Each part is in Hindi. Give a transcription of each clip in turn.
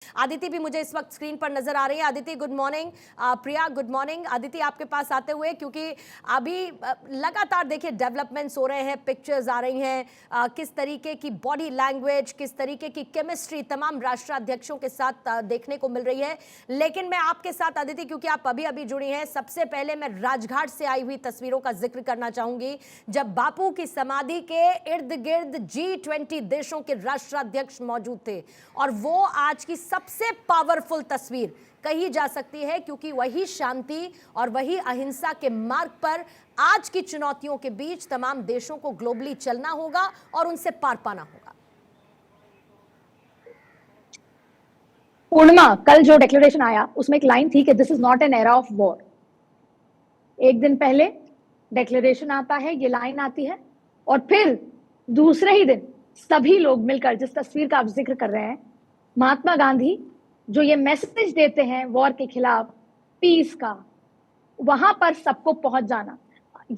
आदिति भी मुझे इस वक्त स्क्रीन पर नजर आ रही है। Aditi good morning. Priya good morning. Aditi आपके पास आते हुए, क्योंकि अभी लगातार देखिए डेवलपमेंट्स हो रहे हैं, पिक्चर्स आ रही हैं, किस तरीके की बॉडी लैंग्वेज, किस तरीके की केमिस्ट्री तमाम राष्ट्राध्यक्षों के साथ देखने को मिल रही है। लेकिन मैं आपके साथ आदिति, क्योंकि आप अभी अभी जुड़ी हैं, सबसे पहले मैं राजघाट से आई हुई तस्वीरों का जिक्र करना चाहूंगी, जब बापू की समाधि के इर्द गिर्द G20 देशों के राष्ट्राध्यक्ष मौजूद थे। और वो आज की सबसे पावरफुल तस्वीर कही जा सकती है, क्योंकि वही शांति और वही अहिंसा के मार्ग पर आज की चुनौतियों के बीच तमाम देशों को ग्लोबली चलना होगा और उनसे पार पाना होगा। पूर्णिमा, कल जो डिक्लेरेशन आया उसमें एक लाइन थी कि this is not an era of war. एक दिन पहले डिक्लेरेशन आता है, ये लाइन आती है, और फिर दूसरे ही दिन सभी लोग मिलकर, जिस तस्वीर का आप जिक्र कर रहे हैं, महात्मा गांधी जो ये मैसेज देते हैं वॉर के खिलाफ, पीस का, वहां पर सबको पहुंच जाना,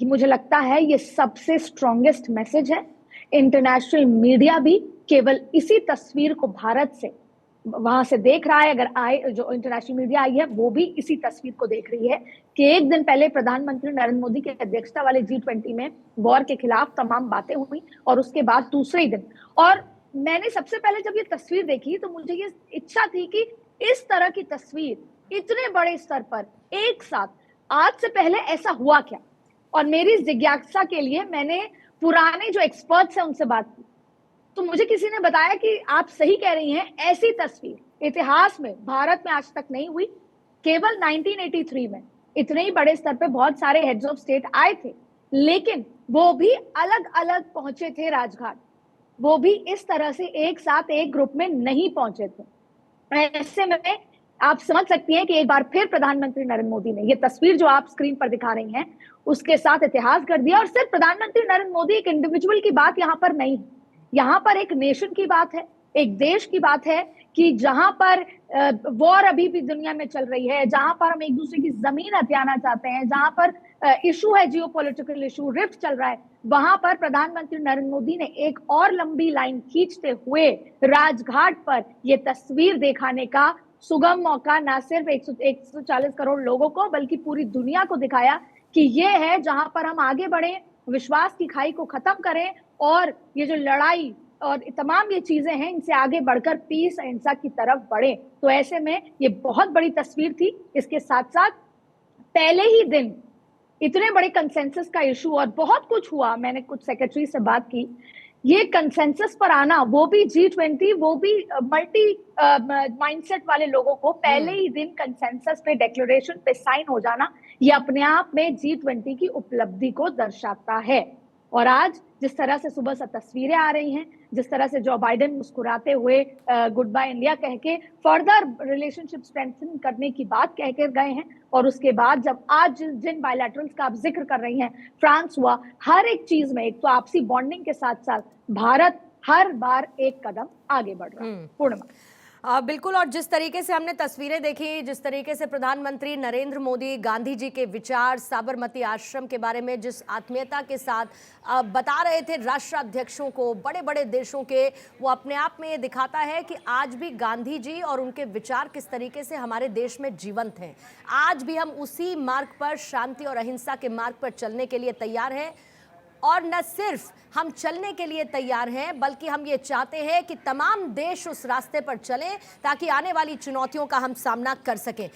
मुझे लगता है ये सबसे स्ट्रॉन्गेस्ट मैसेज है। इंटरनेशनल मीडिया भी केवल इसी तस्वीर को भारत से, वहां से देख रहा है। अगर आए, जो इंटरनेशनल मीडिया आई है वो भी इसी तस्वीर को देख रही है कि एक दिन पहले प्रधानमंत्री नरेंद्र मोदी की अध्यक्षता वाले G20 में वॉर के खिलाफ तमाम बातें हुई, और उसके बाद दूसरे ही दिन, और मैंने सबसे पहले जब ये तस्वीर देखी तो मुझे ये इच्छा थी कि इस तरह की तस्वीर इतने बड़े स्तर पर एक साथ, आज से पहले ऐसा हुआ क्या। और मेरी जिज्ञासा के लिए मैंने पुराने जो एक्सपर्ट्स हैं उनसे बात की, तो मुझे किसी ने बताया कि आप सही कह रही हैं, ऐसी तस्वीर इतिहास में भारत में आज तक नहीं हुई। केवल 1983 में इतने ही बड़े स्तर पे बहुत सारे हेड्स ऑफ स्टेट आए थे, लेकिन वो भी अलग अलग पहुंचे थे राजघाट, वो भी इस तरह से एक साथ एक ग्रुप में नहीं पहुंचे थे। ऐसे में आप समझ सकती हैं कि एक बार फिर प्रधानमंत्री नरेंद्र मोदी ने ये तस्वीर जो आप स्क्रीन पर दिखा रही हैं उसके साथ इतिहास कर दिया। और सिर्फ प्रधानमंत्री नरेंद्र मोदी, एक इंडिविजुअल की बात यहाँ पर नहीं, यहाँ पर एक नेशन की बात है, एक देश की बात है कि जहां पर वॉर अभी भी दुनिया में चल रही है, जहां पर हम एक दूसरे की जमीन हथियाना चाहते हैं, जहां पर इशू है, जियोपॉलिटिकल इशू, रिफ्ट चल रहा है, वहां पर प्रधानमंत्री नरेंद्र मोदी ने एक और लंबी लाइन खींचते हुए राजघाट पर यह तस्वीर दिखाने का सुगम मौका ना सिर्फ 140 करोड़ लोगों को बल्कि पूरी दुनिया को दिखाया कि ये है जहां पर हम आगे बढ़े, विश्वास की खाई को खत्म करें, और ये जो लड़ाई और तमाम ये चीजें हैं इनसे आगे बढ़कर पीस, अहिंसा की तरफ बढ़े। तो ऐसे में ये बहुत बड़ी तस्वीर थी। इसके साथ साथ पहले ही दिन इतने बड़े कंसेंसस का इशू, और बहुत कुछ हुआ, मैंने कुछ सेक्रेटरी से बात की, ये कंसेंसस पर आना, वो भी G20, वो भी मल्टी माइंडसेट वाले लोगों को पहले ही दिन कंसेंसस पे, डिक्लेरेशन पे साइन हो जाना, ये अपने आप में G20 की उपलब्धि को दर्शाता है। और आज जिस तरह से सुबह से तस्वीरें आ रही हैं, जिस तरह से जो बाइडेन मुस्कुराते हुए गुड बाय इंडिया कह के फर्दर रिलेशनशिप स्ट्रेंथन करने की बात कह कर गए हैं, और उसके बाद जब आज जिन बायलैटरल्स का आप जिक्र कर रही हैं, फ्रांस हुआ, हर एक चीज में एक तो आपसी बॉन्डिंग के साथ साथ भारत हर बार एक कदम आगे बढ़ रहा है। पूर्णिमा, बिल्कुल। और जिस तरीके से हमने तस्वीरें देखी, जिस तरीके से प्रधानमंत्री नरेंद्र मोदी गांधी जी के विचार, साबरमती आश्रम के बारे में जिस आत्मीयता के साथ बता रहे थे राष्ट्राध्यक्षों को, बड़े बड़े देशों के, वो अपने आप में ये दिखाता है कि आज भी गांधी जी और उनके विचार किस तरीके से हमारे देश में जीवंत हैं। आज भी हम उसी मार्ग पर, शांति और अहिंसा के मार्ग पर चलने के लिए तैयार हैं। और न सिर्फ हम चलने के लिए तैयार हैं, बल्कि हम ये चाहते हैं कि तमाम देश उस रास्ते पर चलें ताकि आने वाली चुनौतियों का हम सामना कर सकें।